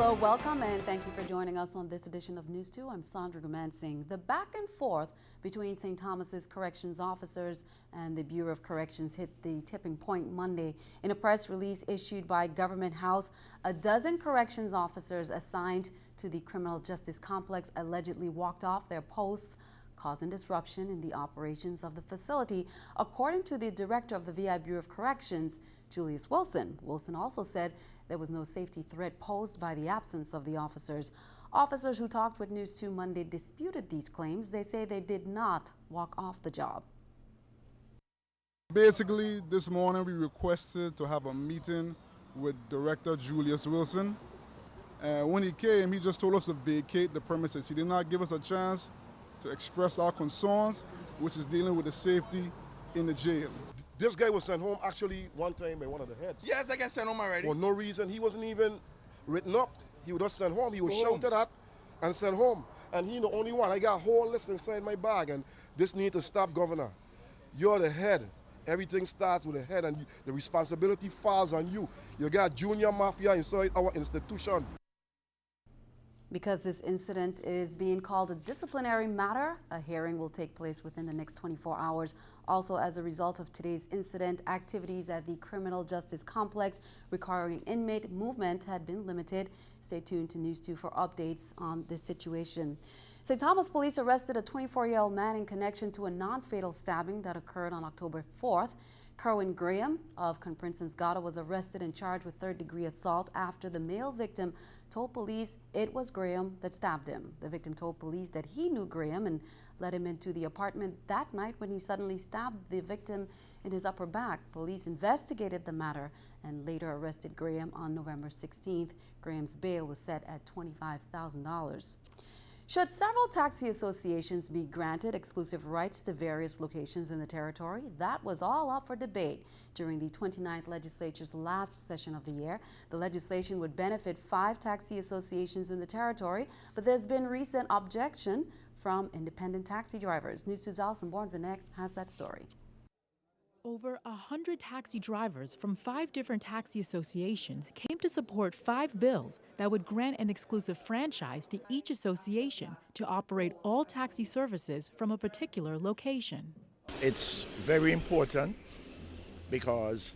Hello, welcome, and thank you for joining us on this edition of News 2. I'm Sandra Gumansing. The back and forth between St. Thomas's corrections officers and the Bureau of Corrections hit the tipping point Monday. In a press release issued by Government House, a dozen corrections officers assigned to the criminal justice complex allegedly walked off their posts, causing disruption in the operations of the facility, according to the director of the VI Bureau of Corrections, Julius Wilson. Wilson also said there was no safety threat posed by the absence of the officers. Officers who talked with News 2 Monday disputed these claims. They say they did not walk off the job. Basically, this morning we requested to have a meeting with Director Julius Wilson. When he came, he just told us to vacate the premises. He did not give us a chance to express our concerns, which is dealing with the safety in the jail. This guy was sent home actually one time by one of the heads. Yes, I got sent home already. For no reason. He wasn't even written up. He was just sent home. He was shouted at and sent home. And he the only one. I got a whole list inside my bag, and this need to stop, Governor. You're the head. Everything starts with the head, and the responsibility falls on you. You got junior mafia inside our institution. Because this incident is being called a disciplinary matter, a hearing will take place within the next 24 hours. Also, as a result of today's incident, activities at the criminal justice complex requiring inmate movement had been limited. Stay tuned to News 2 for updates on this situation. St. Thomas police arrested a 24-year-old man in connection to a non-fatal stabbing that occurred on October 4th. Kerwin Graham of Conprinson's Gata was arrested and charged with third-degree assault after the male victim told police it was Graham that stabbed him. The victim told police that he knew Graham and let him into the apartment that night when he suddenly stabbed the victim in his upper back. Police investigated the matter and later arrested Graham on November 16th. Graham's bail was set at $25,000. Should several taxi associations be granted exclusive rights to various locations in the territory? That was all up for debate during the 29th Legislature's last session of the year. The legislation would benefit 5 taxi associations in the territory, but there's been recent objection from independent taxi drivers. News 2's Alison Bourne-Vinek has that story. Over 100 taxi drivers from 5 different taxi associations came to support 5 bills that would grant an exclusive franchise to each association to operate all taxi services from a particular location. It's very important because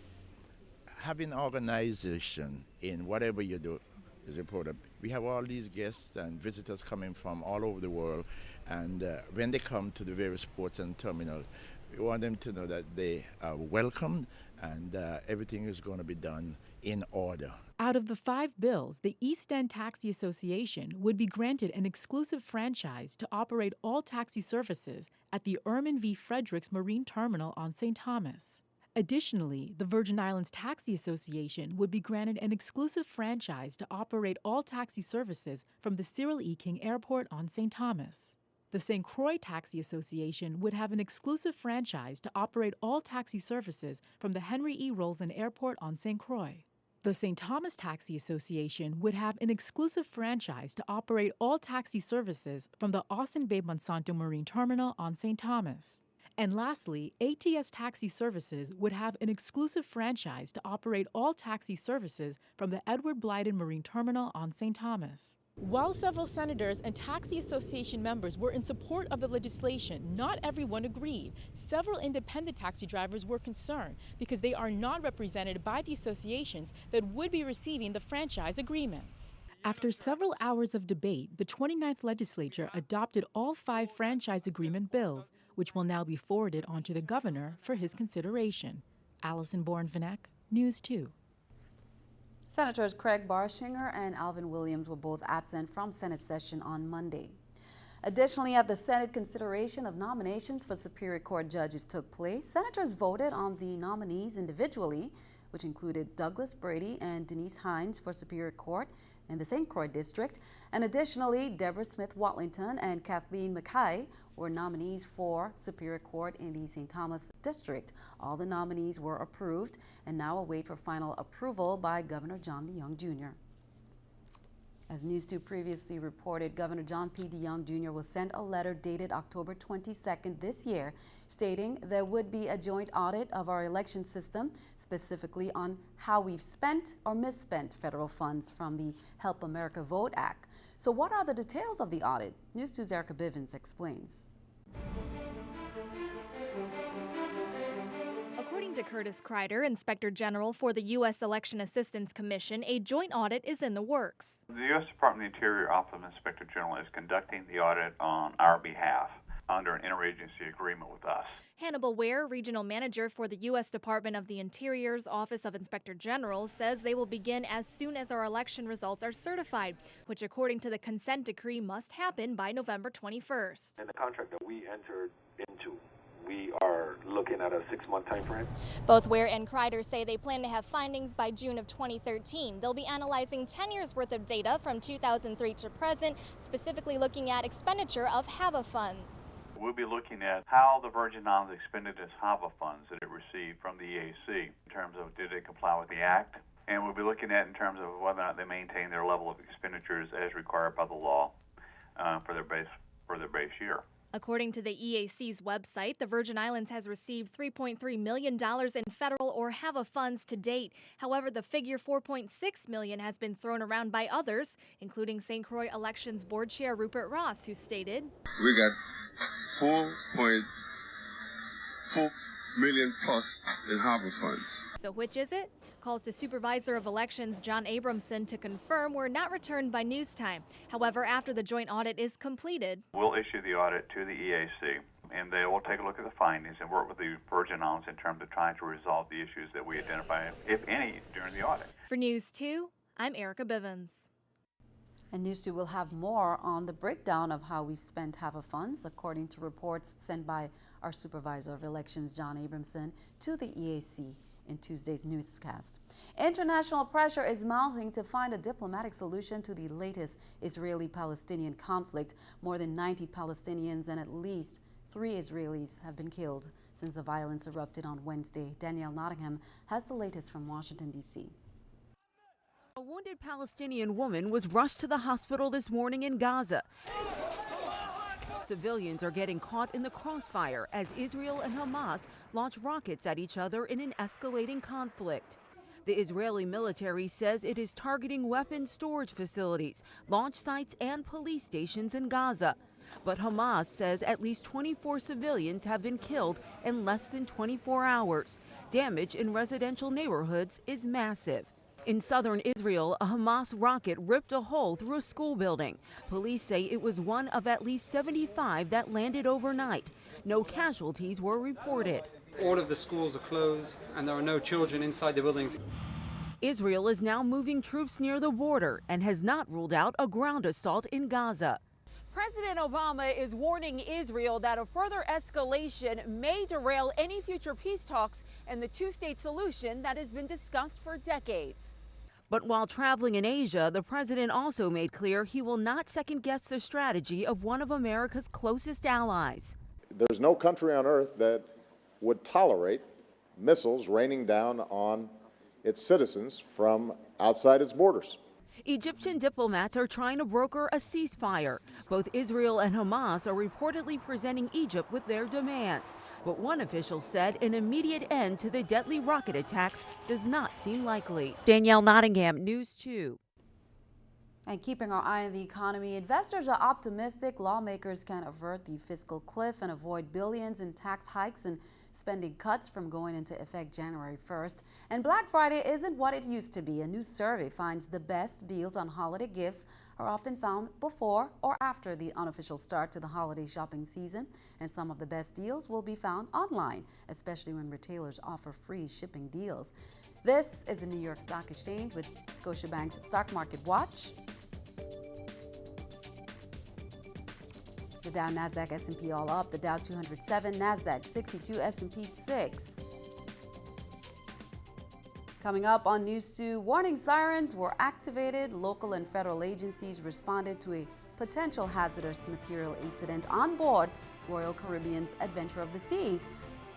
having organization in whatever you do is important. We have all these guests and visitors coming from all over the world, and when they come to the various ports and terminals, we want them to know that they are welcomed and everything is going to be done in order. Out of the 5 bills, the East End Taxi Association would be granted an exclusive franchise to operate all taxi services at the Erman V. Fredericks Marine Terminal on St. Thomas. Additionally, the Virgin Islands Taxi Association would be granted an exclusive franchise to operate all taxi services from the Cyril E. King Airport on St. Thomas. The St. Croix Taxi Association would have an exclusive franchise to operate all taxi services from the Henry E. Rollson Airport on St. Croix. The St. Thomas Taxi Association would have an exclusive franchise to operate all taxi services from the Austin Bay Monsanto Marine Terminal on St. Thomas. And lastly, ATS Taxi Services would have an exclusive franchise to operate all taxi services from the Edward Blyden Marine Terminal on St. Thomas. While several senators and taxi association members were in support of the legislation, not everyone agreed. Several independent taxi drivers were concerned because they are not represented by the associations that would be receiving the franchise agreements. After several hours of debate, the 29th Legislature adopted all 5 franchise agreement bills, which will now be forwarded on to the governor for his consideration. Alison Bourne-Vinek, News 2. Senators Craig Barshinger and Alvin Williams were both absent from Senate session on Monday. Additionally, at the Senate, consideration of nominations for Superior Court judges took place. Senators voted on the nominees individually, which included Douglas Brady and Denise Hines for Superior Court in the St. Croix District. And additionally, Deborah Smith-Watlington and Kathleen Mackay were nominees for Superior Court in the St. Thomas District. All the nominees were approved and now await for final approval by Governor John DeYoung Jr. As News2 previously reported, Governor John P. DeYoung Jr. will send a letter dated October 22nd this year stating there would be a joint audit of our election system, specifically on how we've spent or misspent federal funds from the Help America Vote Act. So what are the details of the audit? News2's Erica Bivens explains. According to Curtis Kreider, Inspector General for the U.S. Election Assistance Commission, a joint audit is in the works. The U.S. Department of the Interior Office of Inspector General is conducting the audit on our behalf under an interagency agreement with us. Hannibal Ware, Regional Manager for the U.S. Department of the Interior's Office of Inspector General, says they will begin as soon as our election results are certified, which according to the consent decree must happen by November 21st. In the contract that we entered into, we are looking at a 6-month time frame. Both Ware and Kreider say they plan to have findings by June of 2013. They'll be analyzing 10 years worth of data from 2003 to present, specifically looking at expenditure of HAVA funds. We'll be looking at how the Virgin Islands expended its HAVA funds that it received from the EAC in terms of did it comply with the Act, and we'll be looking at in terms of whether or not they maintain their level of expenditures as required by the law for their base year. According to the EAC's website, the Virgin Islands has received $3.3 million in federal or HAVA funds to date. However, the figure $4.6 million has been thrown around by others, including St. Croix Elections Board Chair Rupert Ross, who stated, "We got 4.4 million plus in HAVA funds." So which is it? Calls to Supervisor of Elections John Abramson to confirm were not returned by news time. However, after the joint audit is completed, we'll issue the audit to the EAC, and they will take a look at the findings and work with the Virgin Islands in terms of trying to resolve the issues that we identify, if any, during the audit. For News 2, I'm Erica Bivens. And News2 will have more on the breakdown of how we've spent HAVA funds, according to reports sent by our Supervisor of Elections, John Abramson, to the EAC in Tuesday's newscast. International pressure is mounting to find a diplomatic solution to the latest Israeli-Palestinian conflict. More than 90 Palestinians and at least 3 Israelis have been killed since the violence erupted on Wednesday. Danielle Nottingham has the latest from Washington, D.C. A wounded Palestinian woman was rushed to the hospital this morning in Gaza. Civilians are getting caught in the crossfire as Israel and Hamas launch rockets at each other in an escalating conflict. The Israeli military says it is targeting weapons storage facilities, launch sites, and police stations in Gaza. But Hamas says at least 24 civilians have been killed in less than 24 hours. Damage in residential neighborhoods is massive. In southern Israel, a Hamas rocket ripped a hole through a school building. Police say it was one of at least 75 that landed overnight. No casualties were reported. All of the schools are closed and there are no children inside the buildings. Israel is now moving troops near the border and has not ruled out a ground assault in Gaza. President Obama is warning Israel that a further escalation may derail any future peace talks and the two-state solution that has been discussed for decades. But while traveling in Asia, the president also made clear he will not second-guess the strategy of one of America's closest allies. There's no country on earth that would tolerate missiles raining down on its citizens from outside its borders. Egyptian diplomats are trying to broker a ceasefire. Both Israel and Hamas are reportedly presenting Egypt with their demands. But one official said an immediate end to the deadly rocket attacks does not seem likely. Danielle Nottingham, News 2. And keeping our eye on the economy, investors are optimistic lawmakers can avert the fiscal cliff and avoid billions in tax hikes and spending cuts from going into effect January 1st. And Black Friday isn't what it used to be. A new survey finds the best deals on holiday gifts are often found before or after the unofficial start to the holiday shopping season. And some of the best deals will be found online, especially when retailers offer free shipping deals. This is the New York Stock Exchange with Scotiabank's Stock Market Watch. The Dow, Nasdaq, S&P all up. The Dow 207, Nasdaq 62, S&P 6. Coming up on News 2, warning sirens were activated. Local and federal agencies responded to a potential hazardous material incident on board Royal Caribbean's Adventure of the Seas.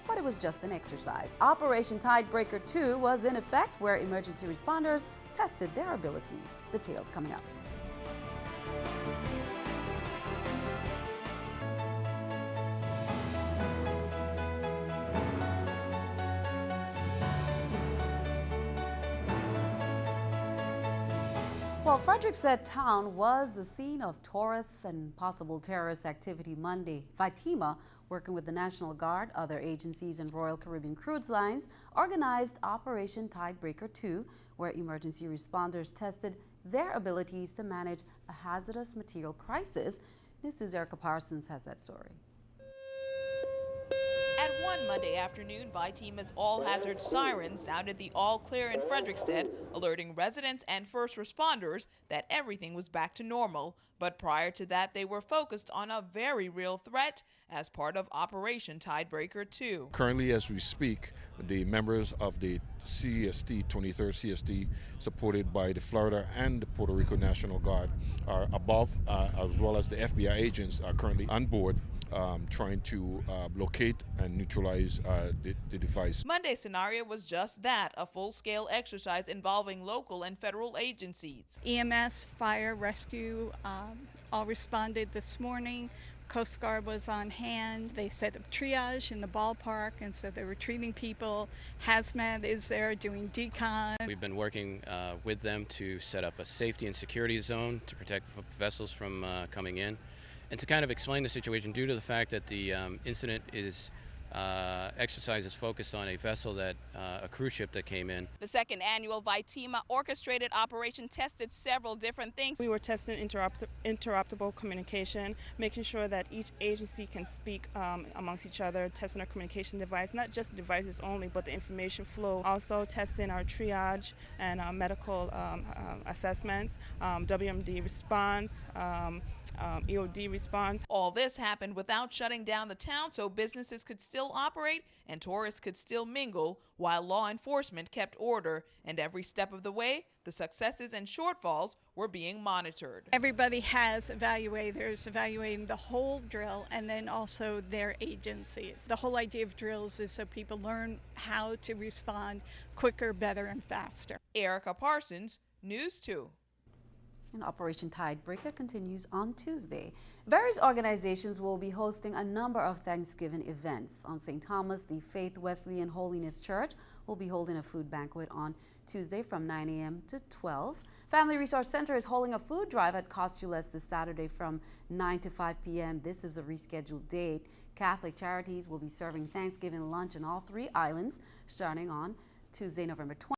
But it was just an exercise. Operation Tiebreaker 2 was in effect, where emergency responders tested their abilities. Details coming up. Well, Frederiksted town was the scene of tourists and possible terrorist activity Monday. Fatima, working with the National Guard, other agencies, and Royal Caribbean Cruise Lines, organized Operation Tiebreaker 2, where emergency responders tested their abilities to manage a hazardous material crisis. News2's Erica Parsons has that story. At 1 Monday afternoon, Vitima's all-hazard siren sounded the all-clear in Frederiksted, alerting residents and first responders that everything was back to normal. But prior to that, they were focused on a very real threat as part of Operation Tiebreaker 2. Currently, as we speak, the members of the CST, 23rd CST, supported by the Florida and the Puerto Rico National Guard, are above, as well as the FBI agents are currently on board, trying to locate and neutralize the device. Monday's scenario was just that, a full-scale exercise involving local and federal agencies. EMS, fire, rescue, all responded this morning. Coast Guard was on hand. They set up triage in the ballpark, and so they're retrieving people. Hazmat is there doing decon. We've been working with them to set up a safety and security zone to protect vessels from coming in, and to kind of explain the situation due to the fact that the incident is exercise is focused on a vessel that a cruise ship that came in. The second annual Vitima orchestrated operation tested several different things. We were testing interoperable communication, making sure that each agency can speak amongst each other, testing our communication device, not just the devices only, but the information flow. Also testing our triage and medical assessments, WMD response, EOD response. All this happened without shutting down the town, so businesses could still operate and tourists could still mingle while law enforcement kept order. And every step of the way, the successes and shortfalls were being monitored. Everybody has evaluators evaluating the whole drill and then also their agencies. The whole idea of drills is so people learn how to respond quicker, better, and faster. Erica Parsons, News 2. And Operation Tiebreaker continues on Tuesday. Various organizations will be hosting a number of Thanksgiving events. On St. Thomas, the Faith Wesleyan Holiness Church will be holding a food banquet on Tuesday from 9 a.m. to 12. Family Resource Center is holding a food drive at Costules this Saturday from 9 to 5 p.m. This is a rescheduled date. Catholic Charities will be serving Thanksgiving lunch in all three islands starting on Tuesday, November 20th.